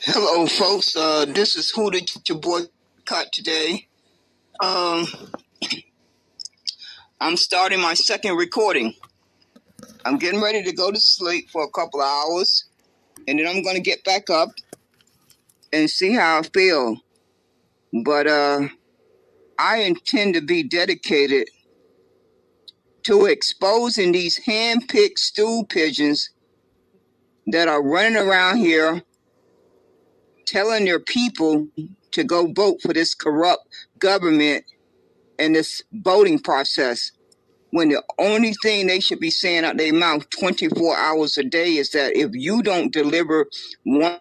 Hello, folks. This is Who Did You Boycott today. I'm starting my second recording. I'm getting ready to go to sleep for a couple of hours, and then I'm going to get back up and see how I feel. But I intend to be dedicated to exposing these hand-picked stool pigeons that are running around here telling their people to go vote for this corrupt government and this voting process, when the only thing they should be saying out their mouth 24 hours a day is that if you don't deliver 4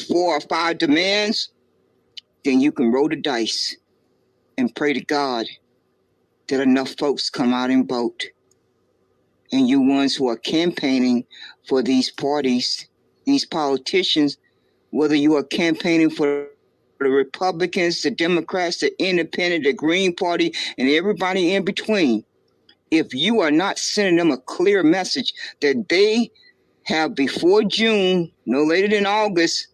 or 5 demands, then you can roll the dice and pray to God that enough folks come out and vote. And you ones who are campaigning for these parties, these politicians, whether you are campaigning for the Republicans, the Democrats, the Independent, the Green Party, and everybody in between, if you are not sending them a clear message that they have before June, no later than August,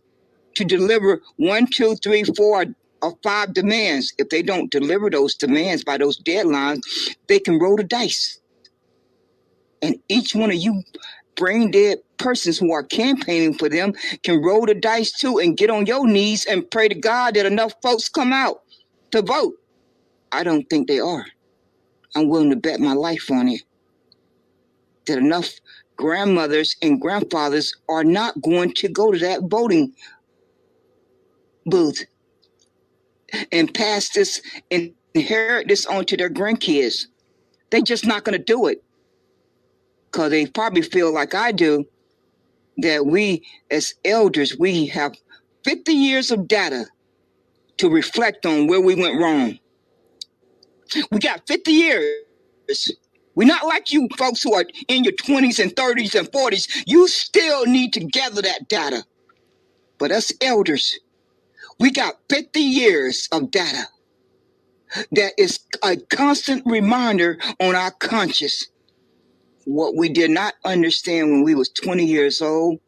to deliver 1, 2, 3, 4, or 5 demands. If they don't deliver those demands by those deadlines, they can roll the dice. And each one of you brain dead persons who are campaigning for them can roll the dice too and get on your knees and pray to God that enough folks come out to vote. I don't think they are. I'm willing to bet my life on it that enough grandmothers and grandfathers are not going to go to that voting booth and pass this and inherit this on to their grandkids. They're just not going to do it because they probably feel like I do, that we as elders, we have 50 years of data to reflect on where we went wrong. We got 50 years. We're not like you folks who are in your 20s and 30s and 40s. You still need to gather that data. But us elders, we got 50 years of data that is a constant reminder on our conscience. What we did not understand when we was 20 years old,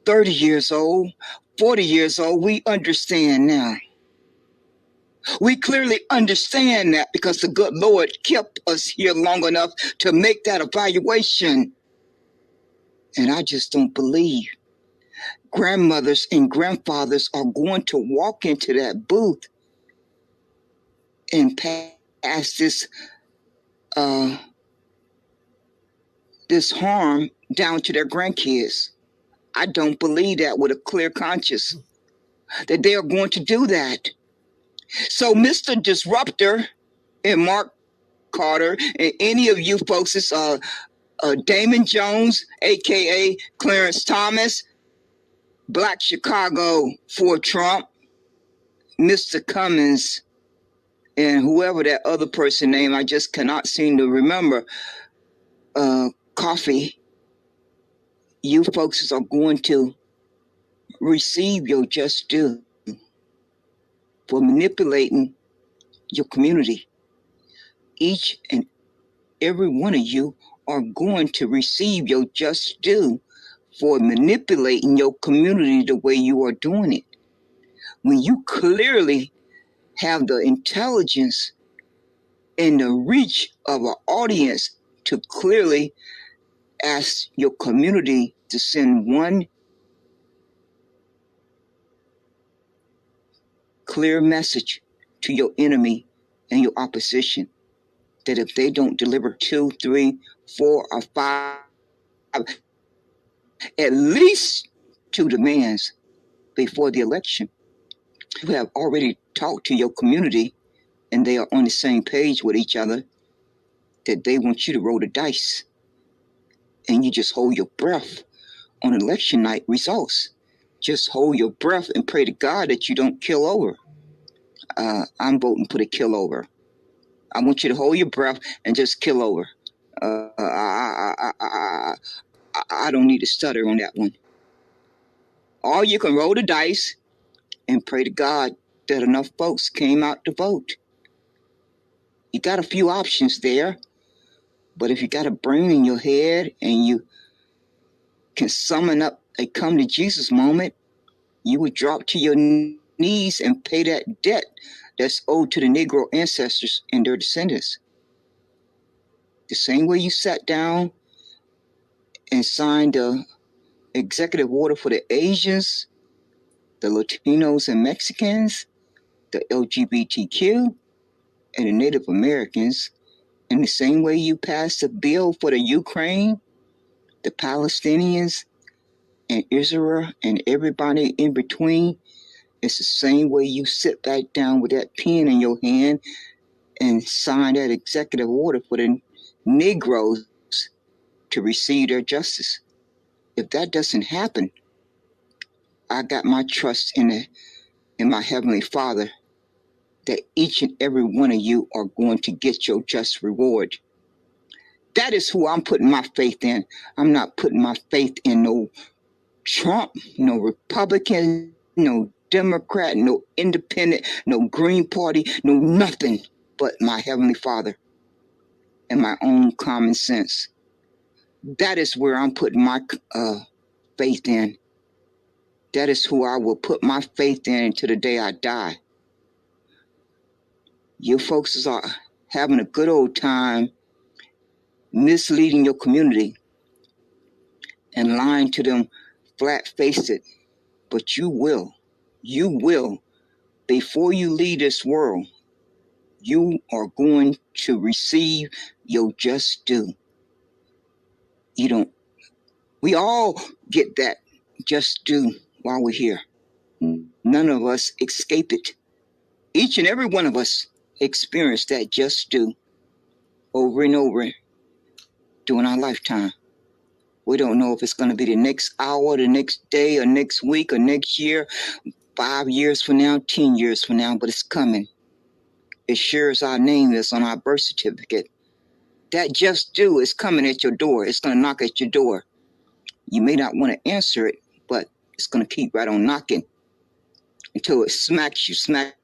30 years old, 40 years old, we understand now. We clearly understand that because the good Lord kept us here long enough to make that evaluation. And I just don't believe grandmothers and grandfathers are going to walk into that booth and pass this harm down to their grandkids. I don't believe that with a clear conscience, that they are going to do that. So Mr. Disruptor and Mark Carter and any of you folks, it's Damon Jones, a.k.a. Clarence Thomas, Black Chicago for Trump, Mr. Cummins, and whoever that other person name, I just cannot seem to remember, Coffee, you folks are going to receive your just due for manipulating your community. Each and every one of you are going to receive your just due for manipulating your community the way you are doing it. When you clearly have the intelligence and the reach of an audience to clearly ask your community to send one clear message to your enemy and your opposition, that if they don't deliver 2, 3, 4, or 5, at least 2 demands before the election, you have already talked to your community and they are on the same page with each other, that they want you to roll the dice. And you just hold your breath on election night results. Just hold your breath and pray to God that you don't kill over. I'm voting for the kill over. I want you to hold your breath and just kill over. I don't need to stutter on that one. Or you can roll the dice and pray to God that enough folks came out to vote. You got a few options there. But if you got a brain in your head and you can summon up a come to Jesus moment, you would drop to your knees and pay that debt that's owed to the Negro ancestors and their descendants. The same way you sat down and signed the executive order for the Asians, the Latinos and Mexicans, the LGBTQ, and the Native Americans, in the same way you passed a bill for the Ukraine, the Palestinians, and Israel, and everybody in between, it's the same way you sit back down with that pen in your hand and sign that executive order for the Negroes to receive their justice. If that doesn't happen, I got my trust in my Heavenly Father that each and every one of you are going to get your just reward. That is who I'm putting my faith in. I'm not putting my faith in no Trump, no Republican, no Democrat, no Independent, no Green Party, no nothing but my Heavenly Father and my own common sense. That is where I'm putting my faith in. That is who I will put my faith in until the day I die. You folks are having a good old time misleading your community and lying to them flat-faced. But you will, before you leave this world, you are going to receive your just due. We all get that just due while we're here. None of us escape it. Each and every one of us experience that just due over and over during our lifetime. We don't know if it's going to be the next hour, the next day, or next week, or next year, 5 years from now, 10 years from now, but it's coming. As sure as our name is on our birth certificate, that just due is coming at your door. It's going to knock at your door. You may not want to answer it, but it's going to keep right on knocking until it smacks you smack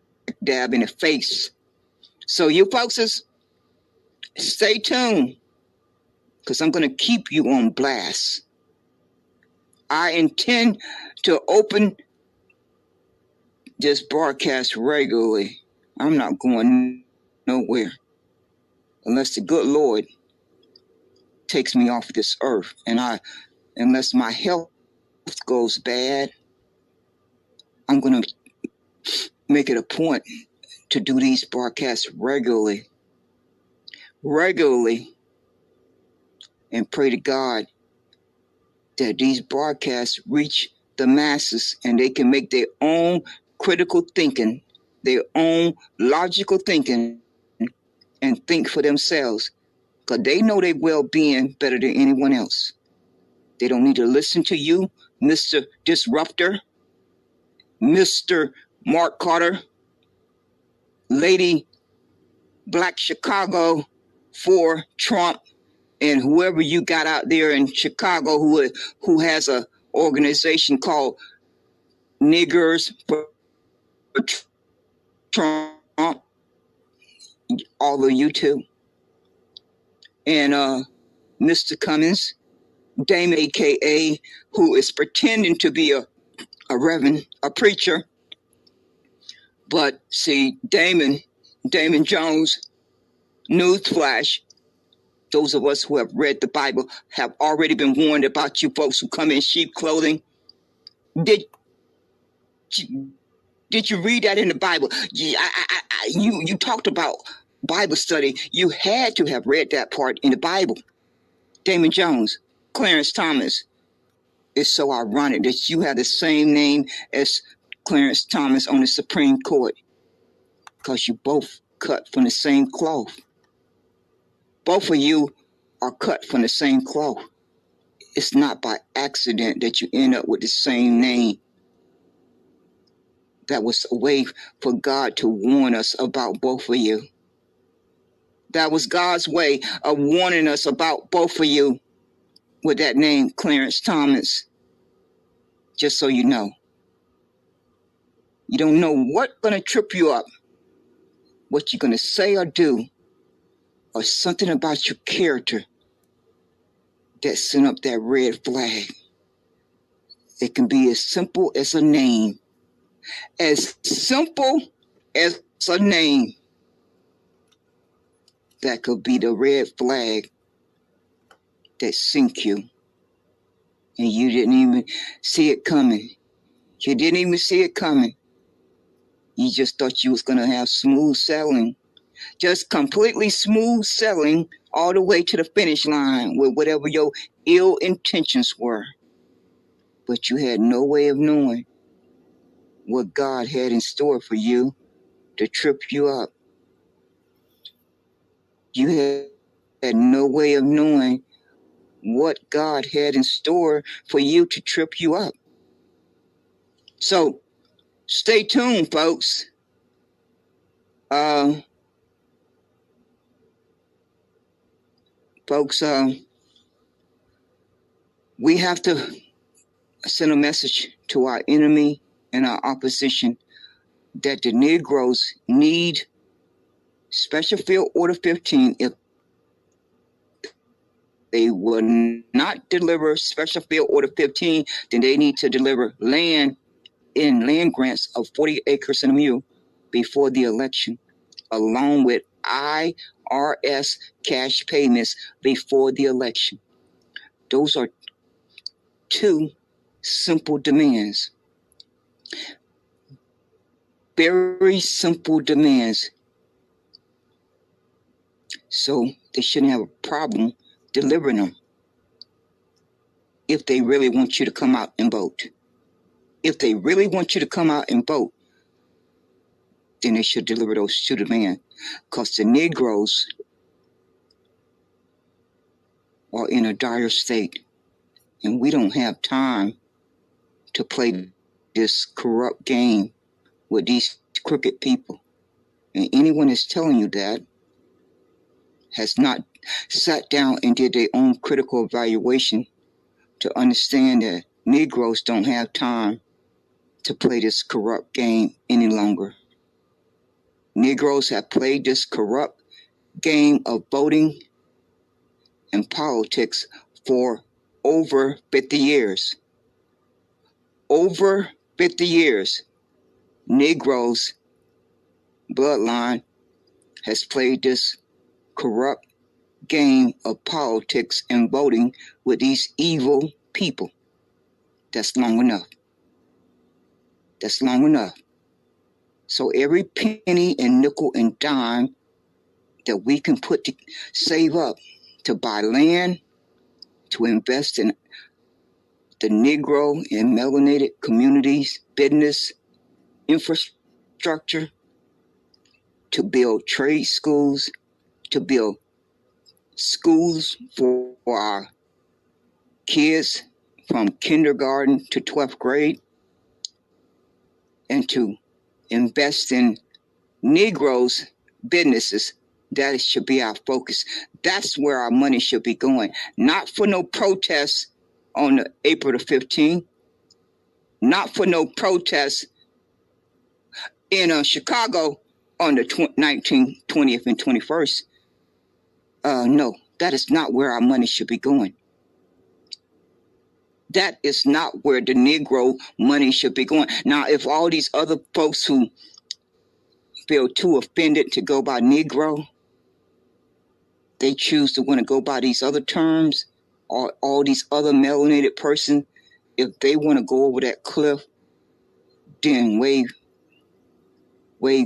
dab in the face. So you folks, stay tuned, because I'm going to keep you on blast. I intend to open this broadcast regularly. I'm not going nowhere unless the good Lord takes me off this earth, and unless my health goes bad, I'm going to make it a point to do these broadcasts regularly, and pray to God that these broadcasts reach the masses and they can make their own critical thinking, their own logical thinking, and think for themselves, because they know their well-being better than anyone else. They don't need to listen to you, Mr. Disruptor, Mr. Mark Carter, Lady Black Chicago for Trump, and whoever you got out there in Chicago who has a organization called Niggers for Trump, all of you too. And Mr. Cummins, Dame AKA, who is pretending to be a reverend, a preacher. But see, Damon Jones, newsflash, those of us who have read the Bible have already been warned about you folks who come in sheep clothing. Did you read that in the Bible? You talked about Bible study. You had to have read that part in the Bible. Damon Jones, Clarence Thomas. It's so ironic that you have the same name as Clarence Thomas on the Supreme Court, because you both cut from the same cloth. Both of you are cut from the same cloth. It's not by accident that you end up with the same name. That was a way for God to warn us about both of you. That was God's way of warning us about both of you with that name, Clarence Thomas. Just so you know. You don't know what's going to trip you up, what you're going to say or do, or something about your character that sent up that red flag. It can be as simple as a name. As simple as a name. That could be the red flag that sink you. And you didn't even see it coming. You didn't even see it coming. You just thought you was going to have smooth sailing. Just completely smooth sailing all the way to the finish line with whatever your ill intentions were. But you had no way of knowing what God had in store for you to trip you up. You had no way of knowing what God had in store for you to trip you up. So stay tuned, folks. Folks, we have to send a message to our enemy and our opposition that the Negroes need Special Field Order 15. If they will not deliver Special Field Order 15, then they need to deliver land grants of 40 acres and a mule before the election, along with IRS cash payments before the election. Those are two simple demands. Very simple demands. So they shouldn't have a problem delivering them if they really want you to come out and vote. If they really want you to come out and vote, then they should deliver those two demands. Because the Negroes are in a dire state, and we don't have time to play this corrupt game with these crooked people. And anyone that's telling you that has not sat down and did their own critical evaluation to understand that Negroes don't have time to play this corrupt game any longer. Negroes have played this corrupt game of voting and politics for over 50 years. Over 50 years, Negroes' bloodline has played this corrupt game of politics and voting with these evil people. That's long enough. That's long enough. So every penny and nickel and dime that we can save up to buy land, to invest in the Negro and melanated communities, business, infrastructure, to build trade schools, to build schools for our kids from kindergarten to 12th grade, and to invest in Negroes' businesses. That should be our focus. That's where our money should be going. Not for no protests on April the 15th. Not for no protests in Chicago on the 19th, 20th, and 21st. No, that is not where our money should be going. That is not where the Negro money should be going. Now, if all these other folks who feel too offended to go by Negro, they choose to want to go by these other terms, or all these other melanated persons, if they want to go over that cliff, then wave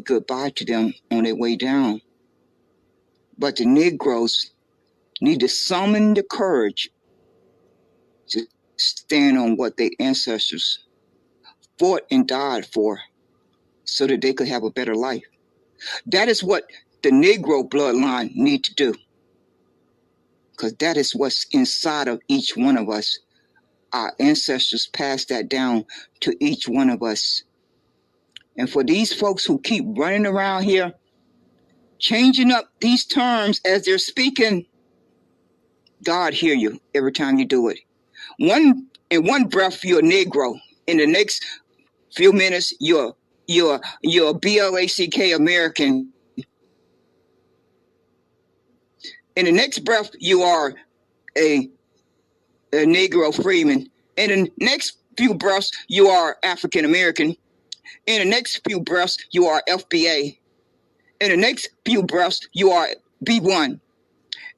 goodbye to them on their way down. But the Negroes need to summon the courage to stand on what their ancestors fought and died for so that they could have a better life. That is what the Negro bloodline need to do, because that is what's inside of each one of us. Our ancestors passed that down to each one of us. And for these folks who keep running around here, changing up these terms as they're speaking, God hear you every time you do it. In one breath, you're a Negro. In the next few minutes, you're Blk American. In the next breath, you are a a Negro freeman. In the next few breaths, you are African American. In the next few breaths, you are FBA. In the next few breaths, you are B1.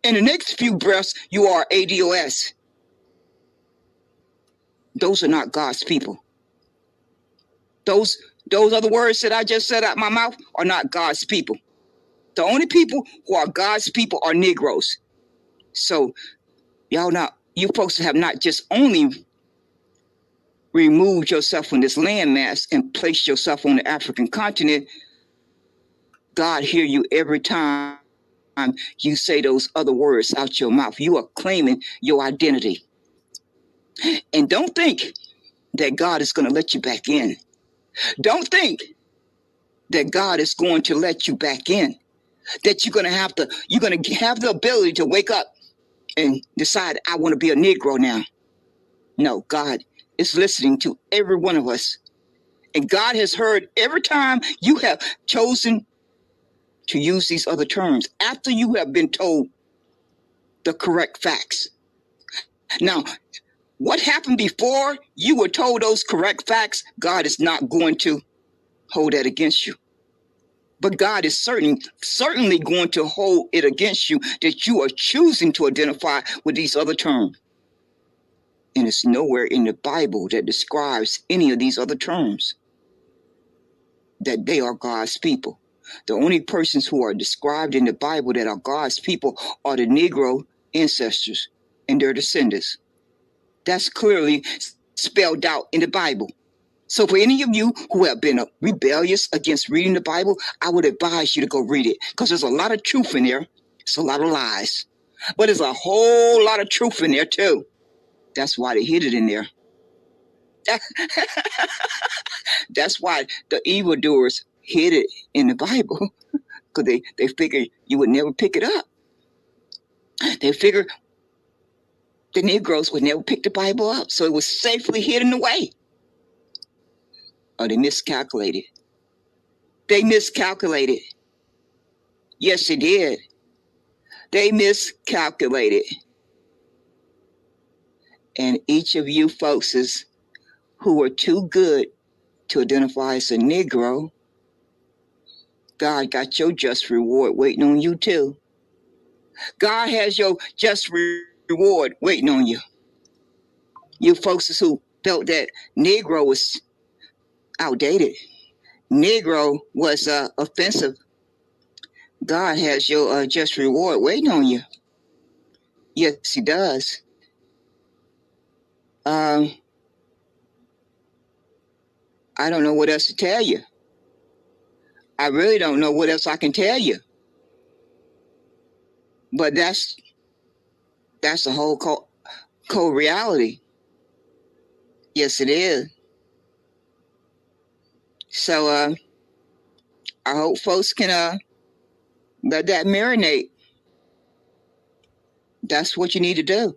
In the next few breaths, you are ADOS. Those are not God's people. Those other words that I just said out my mouth are not God's people. The only people who are God's people are Negroes. So you folks have not just only removed yourself from this landmass and placed yourself on the African continent. God hear you every time you say those other words out your mouth. You are claiming your identity. And don't think that God is going to let you back in. Don't think that God is going to let you back in. That you're going to have the ability to wake up and decide, I want to be a Negro now. No, God is listening to every one of us. And God has heard every time you have chosen to use these other terms after you have been told the correct facts. Now, what happened before you were told those correct facts, God is not going to hold that against you. But God is certainly going to hold it against you that you are choosing to identify with these other terms. And it's nowhere in the Bible that describes any of these other terms that they are God's people. The only persons who are described in the Bible that are God's people are the Negro ancestors and their descendants. That's clearly spelled out in the Bible. So for any of you who have been rebellious against reading the Bible, I would advise you to go read it, because there's a lot of truth in there. It's a lot of lies. But there's a whole lot of truth in there too. That's why they hid it in there. That's why the evildoers hid it in the Bible, because they figured you would never pick it up. They figured the Negroes would never pick the Bible up, so it was safely hidden away. Oh, they miscalculated. They miscalculated. Yes, they did. They miscalculated. And each of you folks who are too good to identify as a Negro, God got your just reward waiting on you too. God has your just reward waiting on you. You folks who felt that Negro was outdated, Negro was offensive, God has your just reward waiting on you. Yes, he does. I don't know what else to tell you. I really don't know what else I can tell you. But that's the whole cold reality. Yes, it is. So I hope folks can let that marinate. That's what you need to do.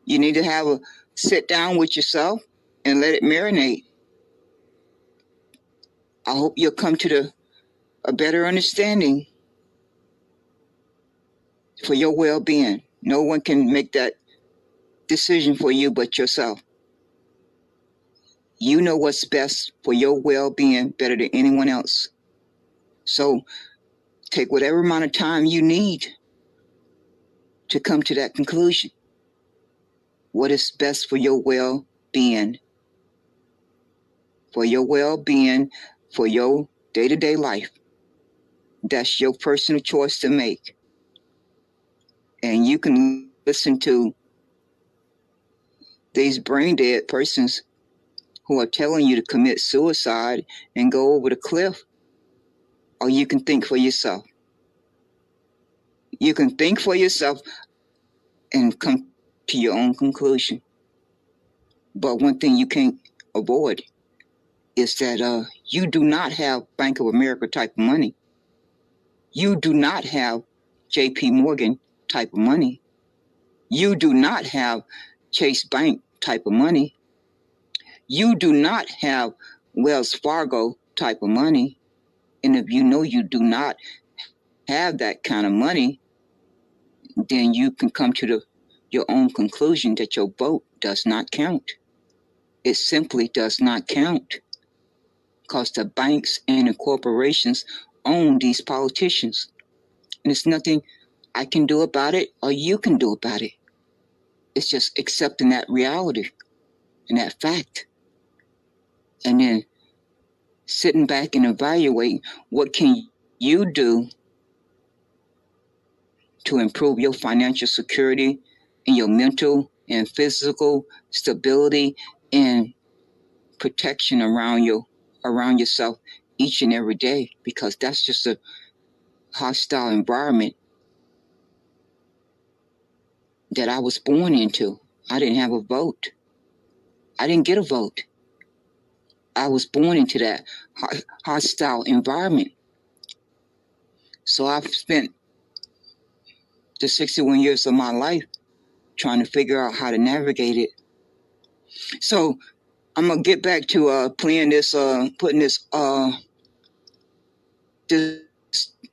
You need to have a sit down with yourself and let it marinate. I hope you'll come to a better understanding for your well-being. No one can make that decision for you but yourself. You know what's best for your well-being better than anyone else. So take whatever amount of time you need to come to that conclusion. What is best for your well-being? For your well-being, for your day-to-day life. That's your personal choice to make. And you can listen to these brain-dead persons who are telling you to commit suicide and go over the cliff. Or you can think for yourself. You can think for yourself and come to your own conclusion. But one thing you can't avoid is that you do not have Bank of America type of money. You do not have JP Morgan type of money. You do not have Chase Bank type of money. You do not have Wells Fargo type of money. And if you know you do not have that kind of money, then you can come to the your own conclusion that your vote does not count. It simply does not count because the banks and the corporations own these politicians. And there's nothing I can do about it or you can do about it. It's just accepting that reality and that fact. And then sitting back and evaluating what can you do to improve your financial security and your mental and physical stability and protection around yourself each and every day, because that's just a hostile environment that I was born into. I didn't have a vote. I didn't get a vote. I was born into that hostile environment. So I've spent the 61 years of my life trying to figure out how to navigate it. So I'm gonna get back to playing this, putting this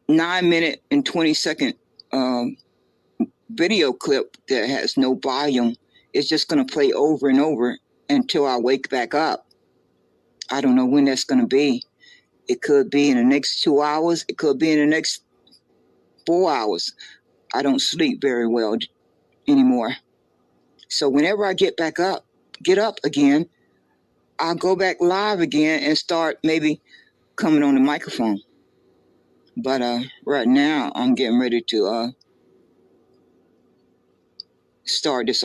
9-minute and 20-second video clip that has no volume. It's just gonna play over and over until I wake back up. I don't know when that's gonna be. It could be in the next 2 hours. It could be in the next 4 hours. I don't sleep very well anymore. So whenever I get up again, I'll go back live again and start maybe coming on the microphone. But right now I'm getting ready to start this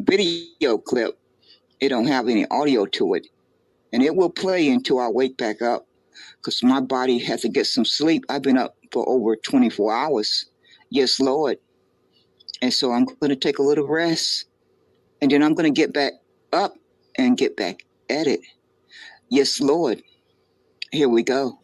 video clip. It don't have any audio to it, and it will play until I wake back up, because my body has to get some sleep. I've been up for over 24 hours. Yes, Lord. And so I'm going to take a little rest, and then I'm going to get back up and get back at it. Yes, Lord. Here we go.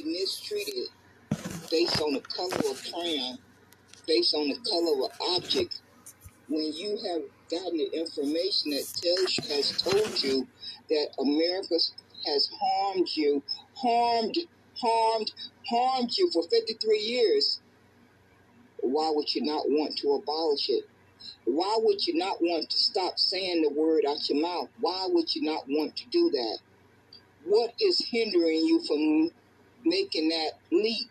mistreated based on the color of crayon, based on the color of object, when you have gotten the information that has told you that America has harmed you for 53 years, why would you not want to abolish it? Why would you not want to stop saying the word out your mouth? Why would you not want to do that? What is hindering you from making that leap?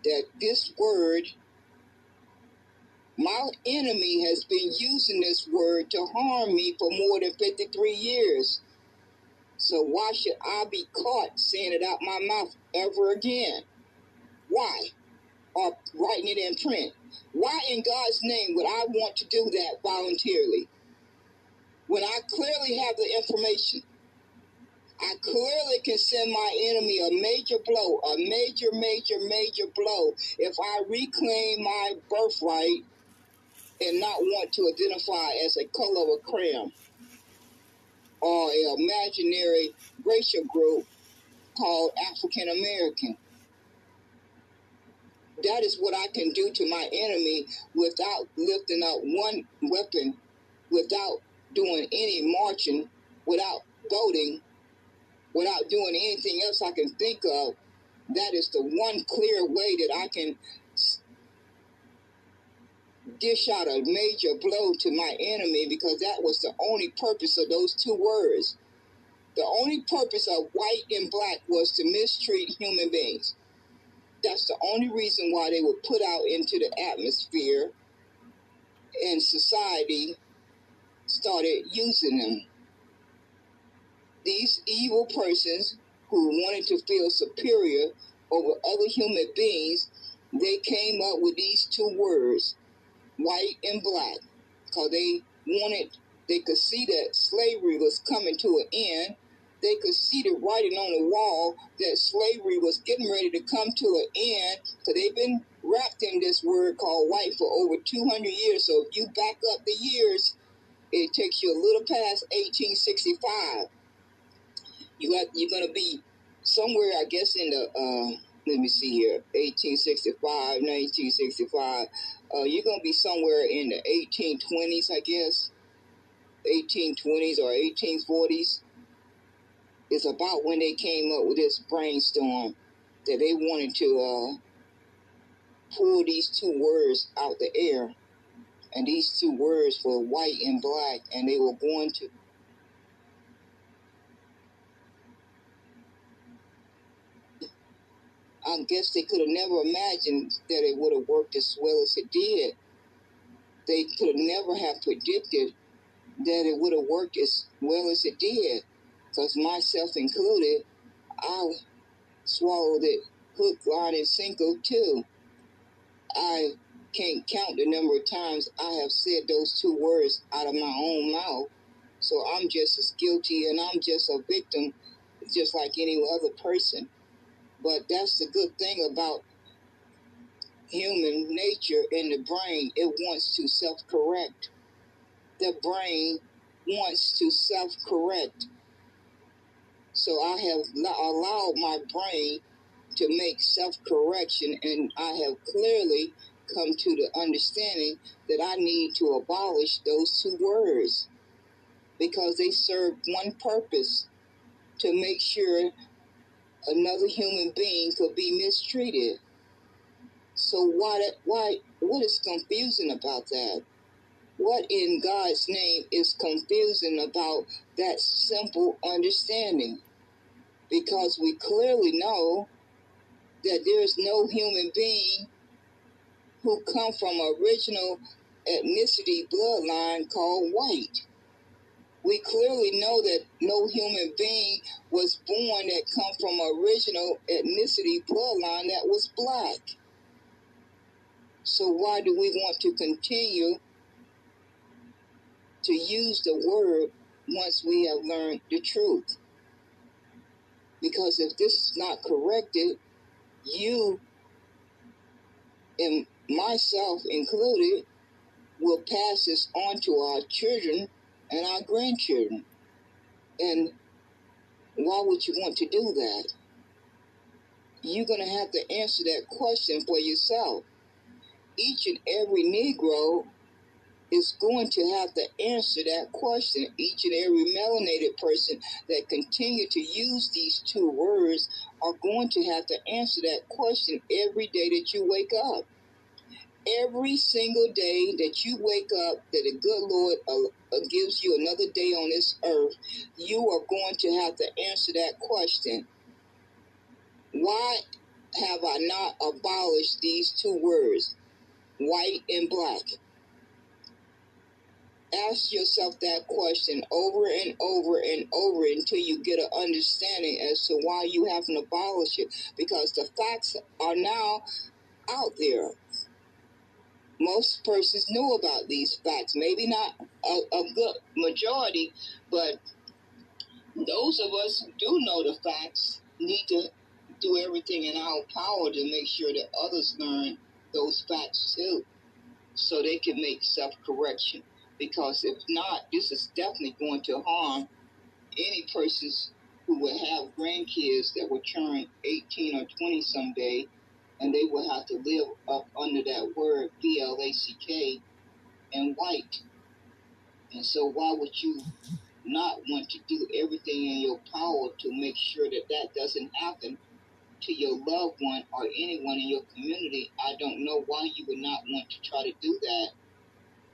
That this word, my enemy has been using this word to harm me for more than 53 years. So why should I be caught saying it out my mouth ever again? Why? Or writing it in print? Why in God's name would I want to do that voluntarily? When I clearly have the information, I clearly can send my enemy a major blow, a major blow, if I reclaim my birthright and not want to identify as a color of a crayon or an imaginary racial group called African American. That is what I can do to my enemy without lifting up one weapon, without doing any marching, without voting, without doing anything else I can think of. That is the one clear way that I can dish out a major blow to my enemy, because that was the only purpose of those two words. The only purpose of white and black was to mistreat human beings. That's the only reason why they were put out into the atmosphere, and society started using them. These evil persons who wanted to feel superior over other human beings, they came up with these two words, white and black, because they could see that slavery was coming to an end. They could see the writing on the wall that slavery was getting ready to come to an end, because they've been wrapped in this word called white for over 200 years. So if you back up the years, it takes you a little past 1865. You're going to be somewhere, I guess, in the, let me see here, 1865, 1965. You're going to be somewhere in the 1820s, I guess, 1820s or 1840s. It's about when they came up with this brainstorm that they wanted to pull these two words out the air. And these two words were white and black, and they were going to I guess they could have never imagined that it would have worked as well as it did. They could have never have predicted that it would have worked as well as it did. Because myself included, I swallowed it hook, line, and sinker too. I can't count the number of times I have said those two words out of my own mouth. So I'm just as guilty, and I'm just a victim, just like any other person. But that's the good thing about human nature in the brain. It wants to self-correct. The brain wants to self-correct. So I have allowed my brain to make self-correction, and I have clearly come to the understanding that I need to abolish those two words, because they serve one purpose: to make sure another human being could be mistreated. So what is confusing about that? What in God's name is confusing about that simple understanding? Because we clearly know that there is no human being who come from original ethnicity bloodline called white. We clearly know that no human being was born that come from original ethnicity bloodline that was black. So why do we want to continue to use the word once we have learned the truth? Because if this is not corrected, you and myself included will pass this on to our children and our grandchildren. And why would you want to do that? you're going to have to answer that question for yourself. Each and every Negro is going to have to answer that question. Each and every melanated person that continue to use these two words are going to have to answer that question every day that you wake up. Every single day that you wake up, that the good Lord gives you another day on this earth, you are going to have to answer that question. Why have I not abolished these two words, white and black? Ask yourself that question over and over and over until you get an understanding as to why you haven't abolished it. Because the facts are now out there. Most persons know about these facts. Maybe not a good majority, but those of us who do know the facts need to do everything in our power to make sure that others learn those facts too, so they can make self-correction. Because if not, this is definitely going to harm any persons who will have grandkids that will turn 18 or 20 someday, and they will have to live up under that word BLACK and white. And so why would you not want to do everything in your power to make sure that that doesn't happen to your loved one or anyone in your community? I don't know why you would not want to try to do that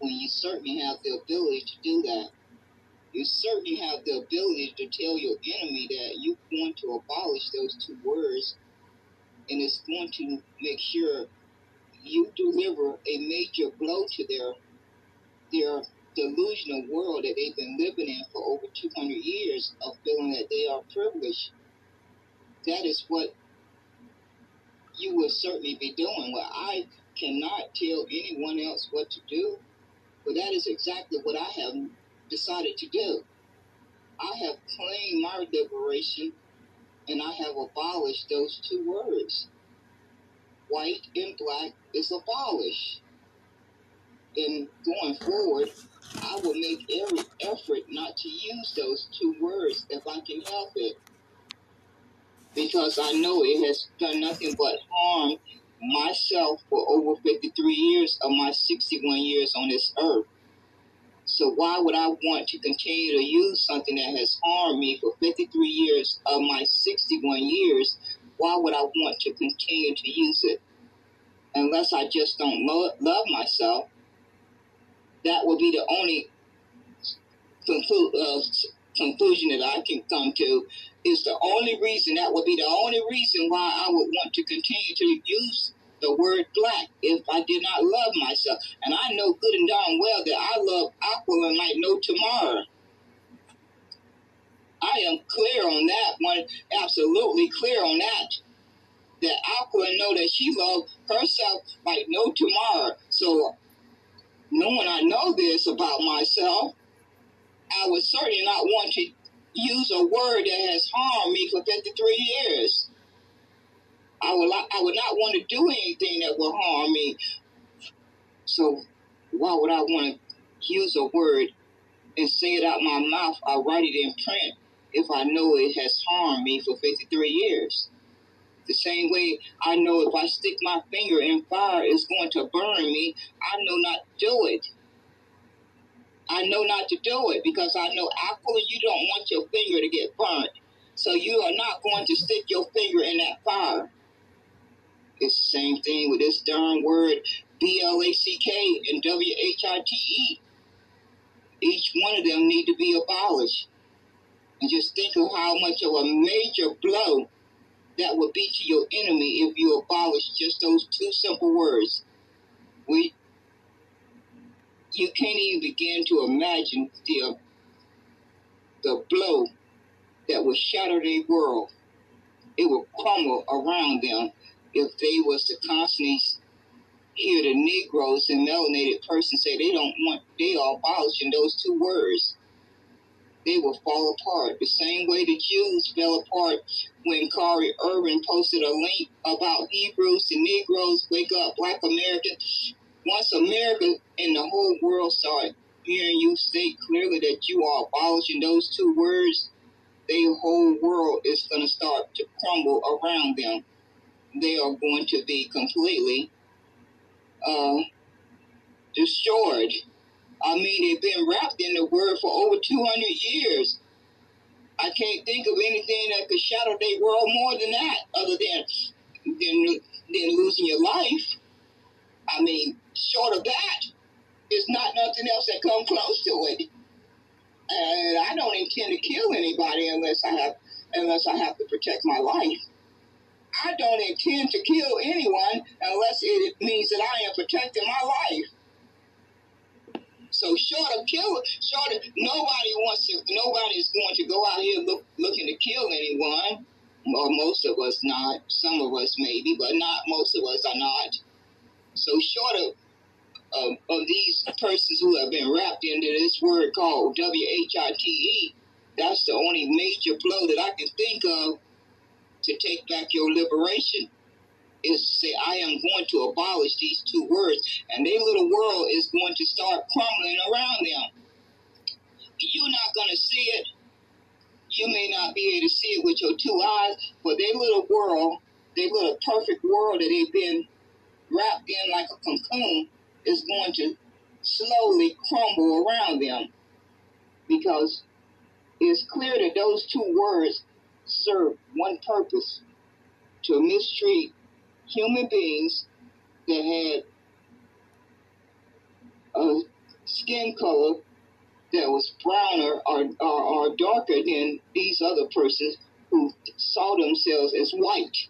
when you certainly have the ability to do that. You certainly have the ability to tell your enemy that you're going to abolish those two words, and it's going to make sure you deliver a major blow to their delusional world that they've been living in for over 200 years of feeling that they are privileged. That is what you will certainly be doing. Well, I cannot tell anyone else what to do, but that is exactly what I have decided to do. I have claimed my liberation, and I have abolished those two words. White and black is abolished. And going forward, I will make every effort not to use those two words if I can help it. Because I know it has done nothing but harm myself for over 53 years of my 61 years on this earth. So why would I want to continue to use something that has harmed me for 53 years of my 61 years? Why would I want to continue to use it? Unless I just don't love myself. That would be the only conclusion that I can come to. Is the only reason, that would be the only reason why I would want to continue to use the word black if I did not love myself. And I know good and darn well that I love Aquila like no tomorrow. I am clear on that one, absolutely clear on that. That Aquila know that she loves herself like no tomorrow. So knowing I know this about myself, I would certainly not want to use a word that has harmed me for 53 years. I would not want to do anything that will harm me. So why would I want to use a word and say it out my mouth or write it in print if I know it has harmed me for 53 years? The same way I know if I stick my finger in fire, it's going to burn me. I know not to do it. I know not to do it because I know, Aquila, you don't want your finger to get burnt. So you are not going to stick your finger in that fire. It's the same thing with this darn word BLACK and WHITE. Each one of them need to be abolished. And just think of how much of a major blow that would be to your enemy if you abolish just those two simple words. You can't even begin to imagine the blow that would shatter their world. It would crumble around them if they was to constantly hear the Negroes and melanated persons say they are abolishing those two words. They will fall apart. The same way the Jews fell apart when Kari Irvin posted a link about Hebrews and Negroes, Wake Up, Blk American. Once America and the whole world start hearing you state clearly that you are abolishing those two words, their whole world is going to start to crumble around them. they are going to be completely destroyed. I mean, they've been wrapped in the word for over 200 years. I can't think of anything that could shadow their world more than that, other than losing your life. I mean, short of that, there's not nothing else that comes close to it. And I don't intend to kill anybody unless I have to protect my life. I don't intend to kill anyone unless it means that I am protecting my life. So nobody's going to go out here looking to kill anyone. Or most of us not. Some of us maybe, but not most of us are not. So short of these persons who have been wrapped into this word called WHITE, that's the only major blow that I can think of to take back your liberation, is to say, I am going to abolish these two words, and their little world is going to start crumbling around them. You're not going to see it. You may not be able to see it with your two eyes, but their little world, their little perfect world that they've been wrapped in like a cocoon, is going to slowly crumble around them, because it's clear that those two words serve one purpose: to mistreat human beings that had a skin color that was browner or darker than these other persons who saw themselves as white.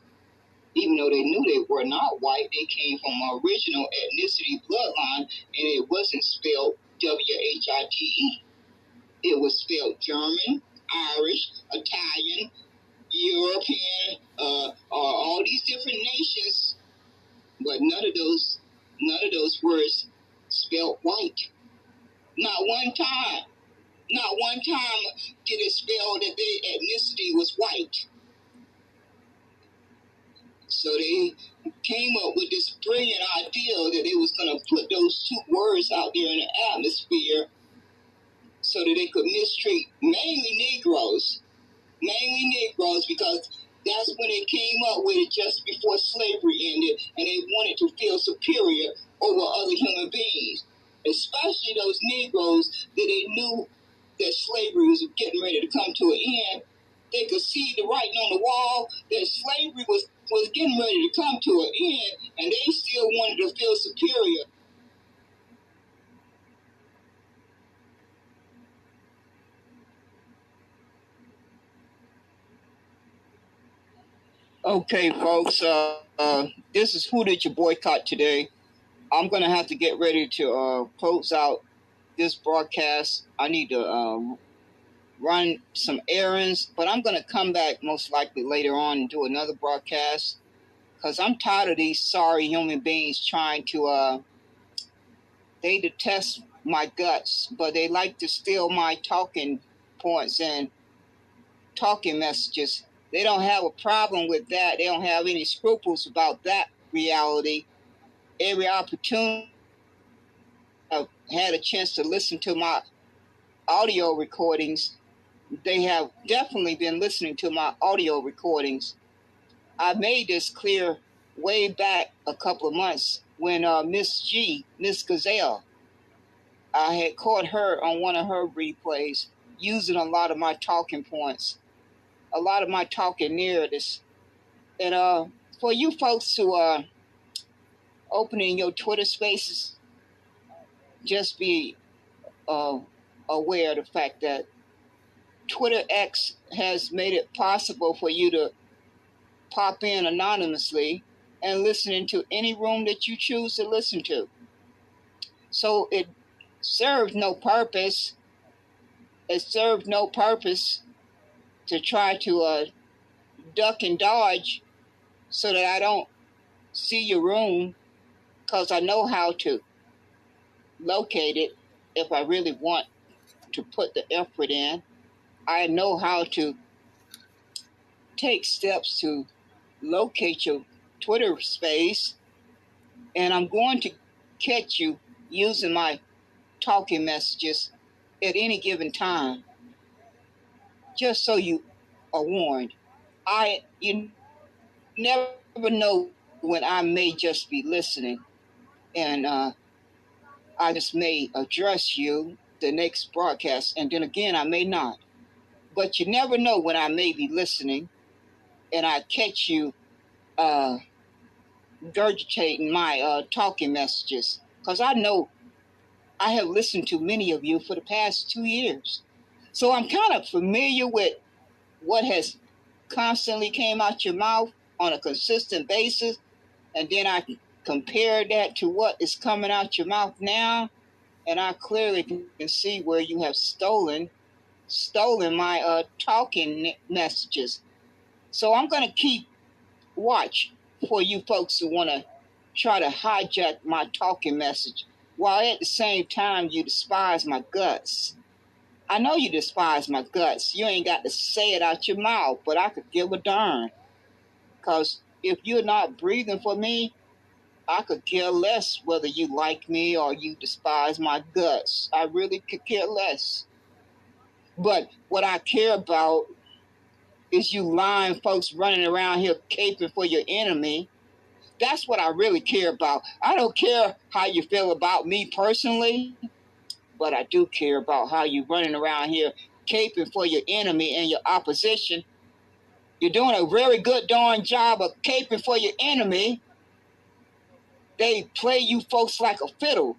Even though they knew they were not white, they came from an original ethnicity bloodline, and it wasn't spelled WHITE. It was spelled German, Irish, Italian, European, all these different nations, but none of those words spelled white. Not one time. Not one time did it spell that their ethnicity was white. So they came up with this brilliant idea that they was going to put those two words out there in the atmosphere so that they could mistreat mainly Negroes, because that's when they came up with it just before slavery ended, and they wanted to feel superior over other human beings, especially those Negroes that they knew that slavery was getting ready to come to an end. They could see the writing on the wall that slavery was getting ready to come to an end, and they still wanted to feel superior. Okay, folks, this is Who Did You Boycott today? I'm going to have to get ready to close out this broadcast. I need to run some errands, but I'm going to come back most likely later on and do another broadcast, because I'm tired of these sorry human beings trying to, they detest my guts, but they like to steal my talking points and talking messages. They don't have a problem with that. They don't have any scruples about that reality. Every opportunity I've had a chance to listen to my audio recordings, they have definitely been listening to my audio recordings. I made this clear way back a couple of months when Miss Gazelle, I had caught her on one of her replays using a lot of my talking points, a lot of my talking narratives. And for you folks who are opening your Twitter spaces, just be aware of the fact that Twitter X has made it possible for you to pop in anonymously and listen into any room that you choose to listen to. So it served no purpose. It served no purpose to try to duck and dodge so that I don't see your room, because I know how to locate it if I really want to put the effort in. I know how to take steps to locate your Twitter space, and I'm going to catch you using my talking messages at any given time, just so you are warned. You never know when I may just be listening, and I just may address you the next broadcast, and then again I may not. But you never know when I may be listening, and I catch you regurgitating my talking messages, because I know I have listened to many of you for the past 2 years, so I'm kind of familiar with what has constantly came out your mouth on a consistent basis, and then I compare that to what is coming out your mouth now, and I clearly can see where you have stolen my talking messages. So I'm going to keep watch for you folks who want to try to hijack my talking message, while at the same time you despise my guts. I know you despise my guts. You ain't got to say it out your mouth, but I could give a darn. Because if you're not breathing for me, I could care less whether you like me or you despise my guts. I really could care less. But what I care about is you lying folks running around here caping for your enemy. That's what I really care about. I don't care how you feel about me personally, but I do care about how you running around here caping for your enemy and your opposition. You're doing a very good darn job of caping for your enemy. They play you folks like a fiddle.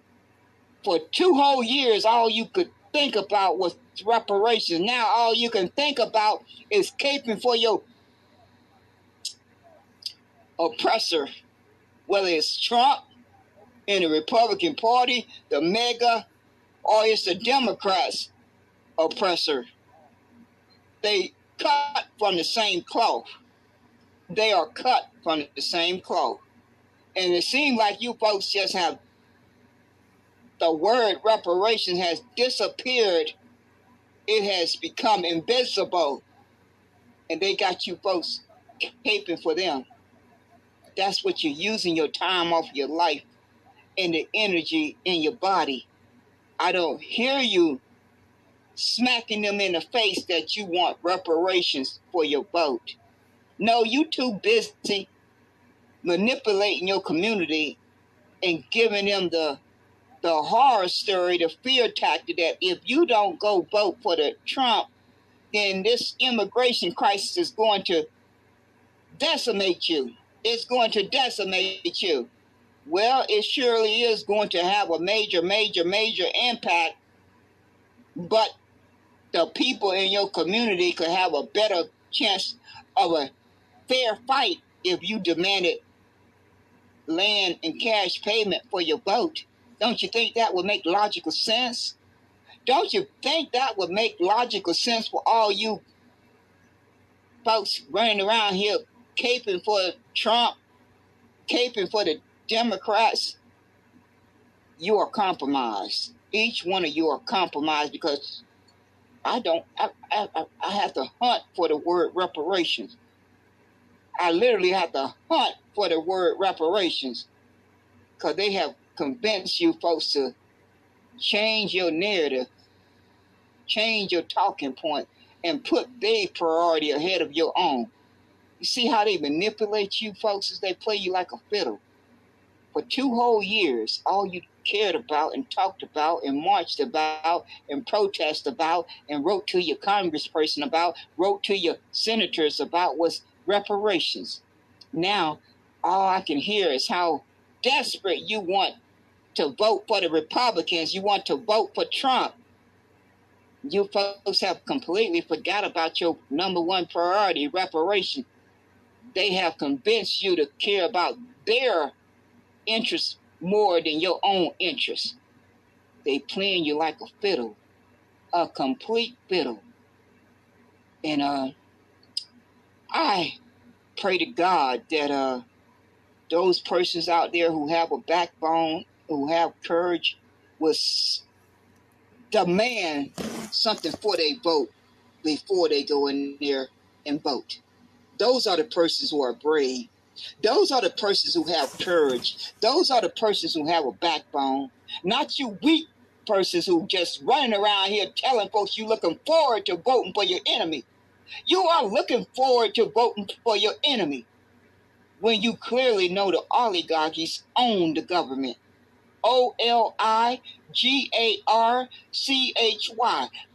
For 2 whole years, all you could think about was reparations. Now all you can think about is caping for your oppressor, whether it's Trump in the Republican Party, the MAGA, or it's the Democrats oppressor. They cut from the same cloth. They are cut from the same cloth. And it seems like you folks just have, the word reparations has disappeared. It has become invisible. And they got you folks caping for them. That's what you're using your time off your life and the energy in your body. I don't hear you smacking them in the face that you want reparations for your vote. No, you too busy manipulating your community and giving them the horror story, the fear tactic that if you don't go vote for the Trump, then this immigration crisis is going to decimate you. It's going to decimate you. Well, it surely is going to have a major impact, but the people in your community could have a better chance of a fair fight if you demanded land and cash payment for your vote. Don't you think that would make logical sense? Don't you think that would make logical sense for all you folks running around here caping for Trump, caping for the Democrats? You are compromised. Each one of you are compromised, because I have to hunt for the word reparations. I literally have to hunt for the word reparations, because they have convinced you folks to change your narrative, change your talking point, and put their priority ahead of your own. You see how they manipulate you folks as they play you like a fiddle? For 2 whole years, all you cared about and talked about and marched about and protested about and wrote to your congressperson about, wrote to your senators about was reparations. Now, all I can hear is how desperate you want to vote for the Republicans. You want to vote for Trump. You folks have completely forgot about your number one priority, reparation. They have convinced you to care about their interests more than your own interests. They playing you like a fiddle, a complete fiddle. And I pray to God that those persons out there who have a backbone, who have courage, will demand something for their vote before they go in there and vote. Those are the persons who are brave. Those are the persons who have courage. Those are the persons who have a backbone. Not you weak persons who just running around here telling folks you looking forward to voting for your enemy. You are looking forward to voting for your enemy. when you clearly know the oligarchies own the government. Oligarchy.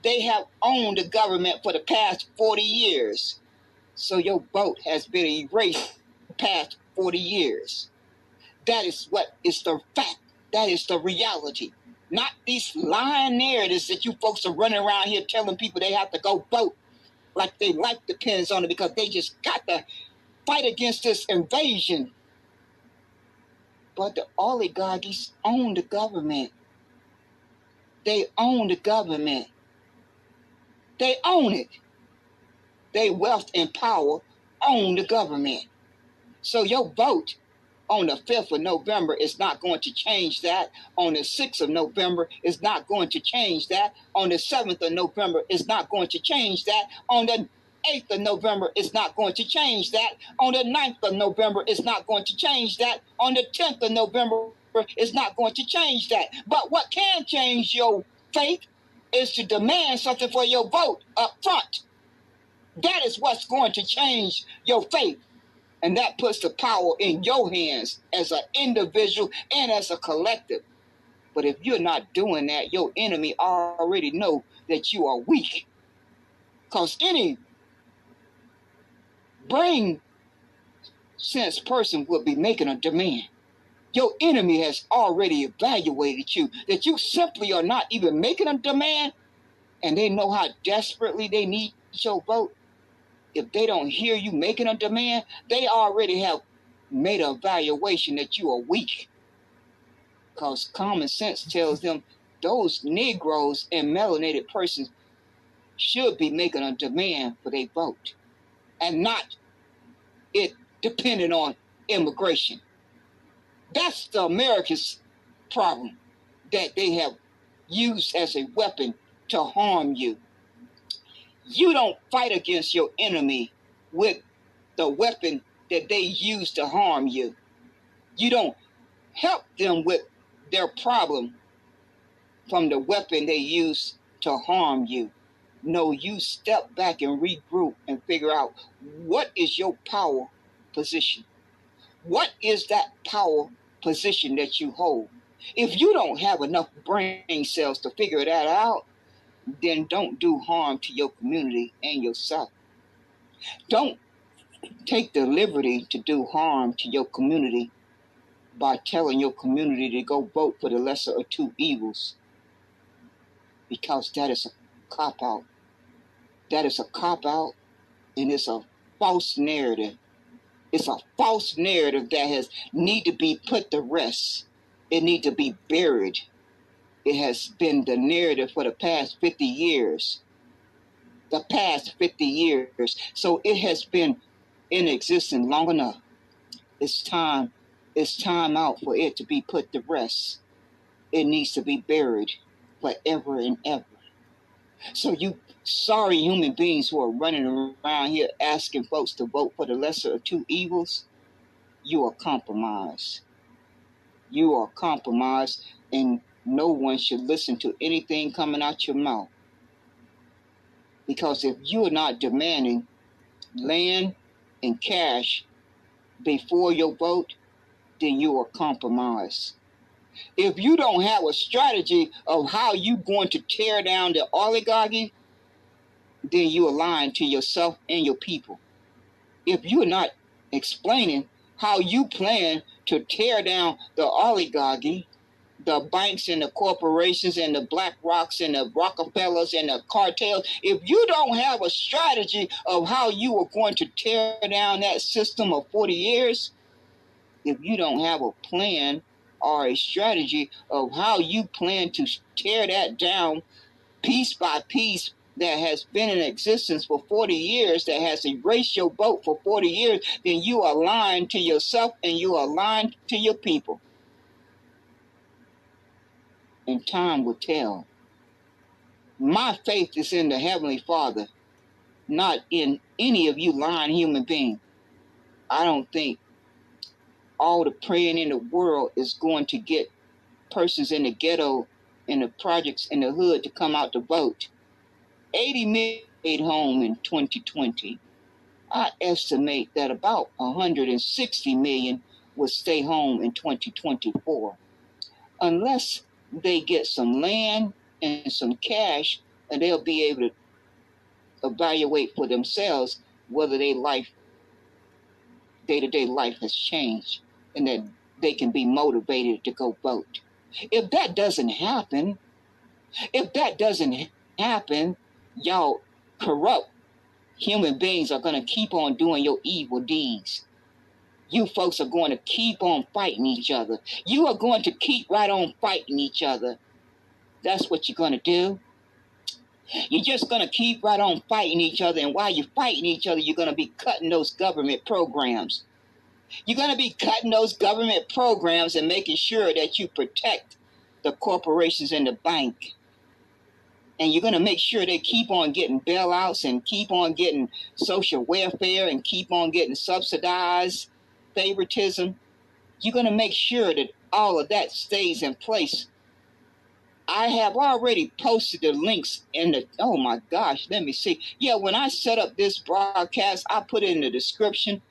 They have owned the government for the past 40 years. So your vote has been erased the past 40 years. That is what is the fact. That is the reality. Not these lying narratives that you folks are running around here telling people they have to go vote like their life depends on it because they just got to fight against this invasion. But the oligarchies own the government. They own the government. They own it. They wealth and power own the government. So your vote on the 5th of November is not going to change that. On the 6th of November is not going to change that. On the 7th of November is not going to change that. On the 8th of November is not going to change that. On the 9th of November is not going to change that. On the 10th of November is not going to change that. But what can change your faith is to demand something for your vote up front. That is what's going to change your faith. And that puts the power in your hands as an individual and as a collective. But if you're not doing that, your enemy already know that you are weak. Because any brain sense person will be making a demand. Your enemy has already evaluated you, that you simply are not even making a demand, and they know how desperately they need your vote. If they don't hear you making a demand, they already have made an evaluation that you are weak. Because common sense tells them those Negroes and melanated persons should be making a demand for their vote, and not it depending on immigration. That's the America's problem, that they have used as a weapon to harm you. You don't fight against your enemy with the weapon that they use to harm you. You don't help them with their problem from the weapon they use to harm you. No, you step back and regroup and figure out what is your power position. What is that power position that you hold? If you don't have enough brain cells to figure that out, then don't do harm to your community and yourself. Don't take the liberty to do harm to your community by telling your community to go vote for the lesser of two evils, because that is a cop-out. That is a cop-out, and it's a false narrative. It's a false narrative that has need to be put to rest. It need to be buried. It has been the narrative for the past 50 years. The past 50 years. So it has been in existence long enough. It's time out for it to be put to rest. It needs to be buried forever and ever. So you sorry human beings who are running around here asking folks to vote for the lesser of two evils, you are compromised. You are compromised, and no one should listen to anything coming out your mouth. Because if you are not demanding land and cash before your vote, then you are compromised. If you don't have a strategy of how you're going to tear down the oligarchy, then you are lying to yourself and your people. If you're not explaining how you plan to tear down the oligarchy, the banks and the corporations and the Black Rocks and the Rockefellers and the cartels, if you don't have a strategy of how you are going to tear down that system of 40 years, if you don't have a plan or a strategy of how you plan to tear that down piece by piece that has been in existence for 40 years, that has erased your vote for 40 years, then you are lying to yourself and you are lying to your people. And time will tell. My faith is in the Heavenly Father, not in any of you lying human beings. I don't think all the praying in the world is going to get persons in the ghetto, in the projects, in the hood to come out to vote. 80 million stayed home in 2020. I estimate that about 160 million will stay home in 2024. Unless they get some land and some cash, and they'll be able to evaluate for themselves whether their life, day-to-day life has changed and that they can be motivated to go vote. If that doesn't happen, y'all corrupt human beings are going to keep on doing your evil deeds. You folks are going to keep on fighting each other. You are going to keep right on fighting each other. That's what you're going to do. You're just going to keep right on fighting each other. And while you're fighting each other, you're going to be cutting those government programs. You're going to be cutting those government programs and making sure that you protect the corporations and the bank. And you're going to make sure they keep on getting bailouts and keep on getting social welfare and keep on getting subsidized favoritism. You're going to make sure that all of that stays in place. I have already posted the links in the, oh my gosh, let me see. Yeah, when I set up this broadcast, I put in the description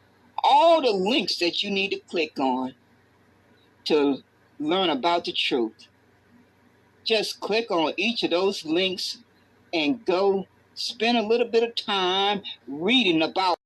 all the links that you need to click on to learn about the truth. Just click on each of those links and go spend a little bit of time reading about